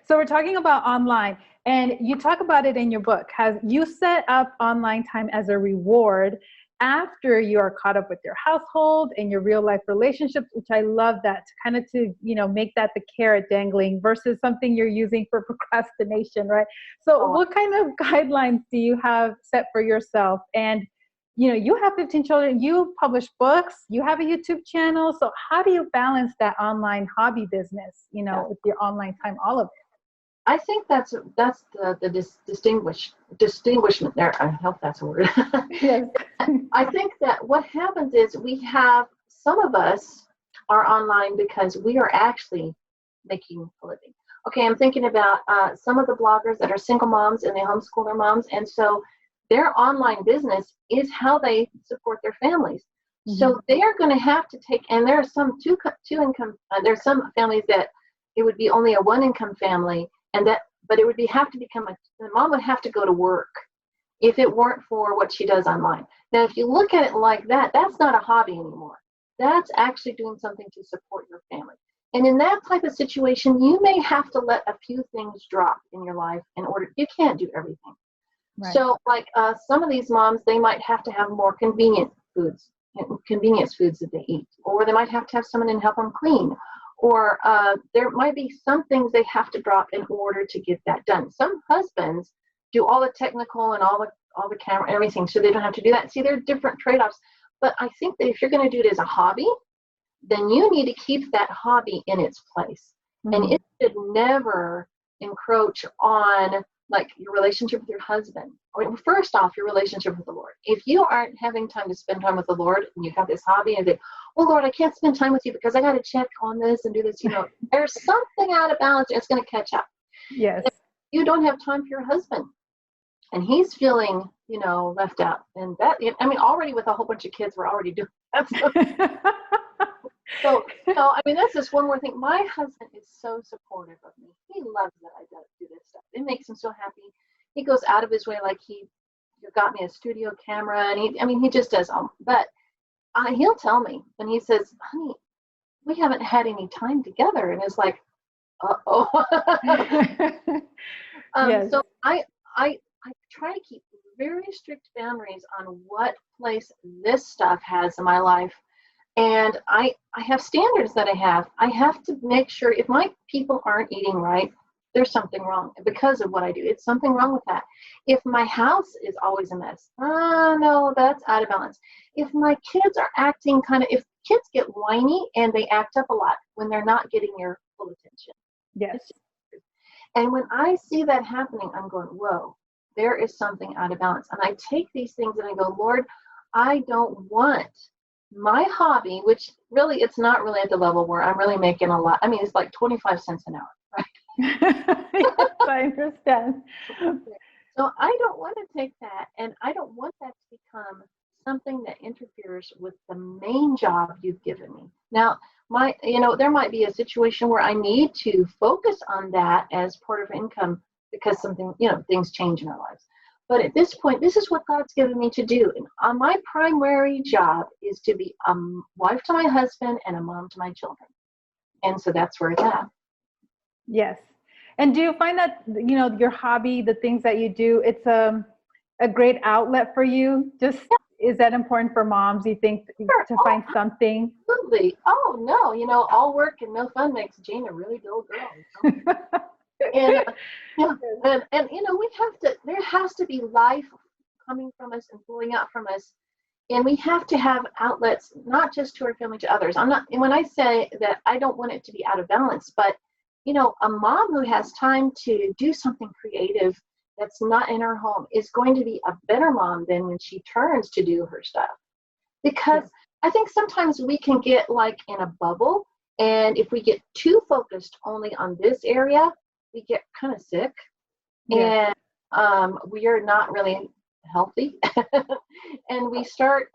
So we're talking about online, and you talk about it in your book. Has you set up online time as a reward after you are caught up with your household and your real life relationships, which I love that to kind of to make that the carrot dangling versus something you're using for procrastination, right? So Oh, what kind of guidelines do you have set for yourself? And you have 15 children, you publish books, you have a YouTube channel. So how do you balance that online hobby business, yeah. with your online time, all of I think that's the distinguishment there. I hope that's a word. it? Yes. I think that what happens is we have some of us are online because we are actually making a living. Okay, I'm thinking about some of the bloggers that are single moms and they homeschool their moms, and so their online business is how they support their families. Hmm. So they are going to have to take, and there are some two income. There's some families that it would be only a one income family, and that, but it would have to become the mom would have to go to work if it weren't for what she does online. Now, if you look at it like that, that's not a hobby anymore. That's actually doing something to support your family. And in that type of situation, you may have to let a few things drop in your life in order, you can't do everything. Right. So like some of these moms, they might have to have more convenience foods that they eat, or they might have to have someone in help them clean, or there might be some things they have to drop in order to get that done. Some husbands do all the technical and all the camera and everything, so they don't have to do that. See, there are different trade-offs, but I think that if you're going to do it as a hobby, then you need to keep that hobby in its place. And Hmm. it should never encroach on like your relationship with your husband. Or first off, your relationship with the Lord. If you aren't having time to spend time with the Lord and you have this hobby and say, oh Lord, I can't spend time with you because I got to check on this and do this, there's something out of balance. It's going to catch up. Yes. If you don't have time for your husband and he's feeling, left out, and that, I mean, already with a whole bunch of kids, we're already doing that. So, I mean, that's just one more thing. My husband is so supportive of me. He loves that I do this stuff. It makes him so happy. He goes out of his way, like he got me a studio camera, and he just does. But he'll tell me when he says, "Honey, we haven't had any time together," and it's like, "Uh-oh." Yes. So I try to keep very strict boundaries on what place this stuff has in my life. And I have standards that I have. I have to make sure if my people aren't eating right, there's something wrong because of what I do. It's something wrong with that. If my house is always a mess, no, that's out of balance. If my kids are acting if kids get whiny and they act up a lot when they're not getting your full attention. Yes. It's just, and when I see that happening, I'm going, whoa, there is something out of balance. And I take these things and I go, Lord, I don't want my hobby, which really it's not really at the level where I'm really making a lot. I mean, it's like 25 cents an hour, Yes, I understand. right? So I don't want to take that, and I don't want that to become something that interferes with the main job you've given me. Now, there might be a situation where I need to focus on that as part of income because something, things change in our lives. But at this point, this is what God's given me to do. And my primary job is to be a wife to my husband and a mom to my children. And so that's where it's at. Yes. And do you find that, your hobby, the things that you do, it's a great outlet for you? Just, is that important for moms, you think, Sure. to Oh, find something? absolutely. Oh, no, all work and no fun makes Jane a really dull girl. And yeah, and we have to. There has to be life coming from us and flowing out from us, and we have to have outlets, not just to our family, to others. I'm not. And when I say that, I don't want it to be out of balance, but a mom who has time to do something creative that's not in her home is going to be a better mom than when she turns to do her stuff. Because I think sometimes we can get like in a bubble, and if we get too focused only on this area, we get kind of sick, Yes. and we are not really healthy. And we start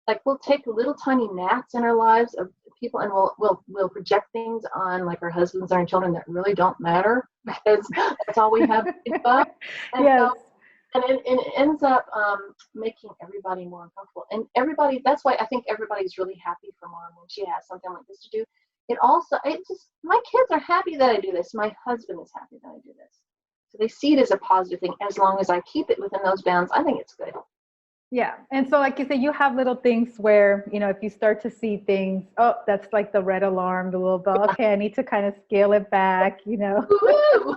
like we'll take little tiny gnats in our lives of people, and we'll project things on like our husbands and our children that really don't matter because that's all we have to think about. And Yes. so and it ends up making everybody more uncomfortable. And everybody, that's why I think everybody's really happy for mom when she has something like this to do, it also, it just, my kids are happy that I do this. My husband is happy that I do this. So they see it as a positive thing. As long as I keep it within those bounds, I think it's good. Yeah. And so, like you said, you have little things where, if you start to see things, oh, that's like the red alarm, the little bell. Okay, I need to kind of scale it back. Woo!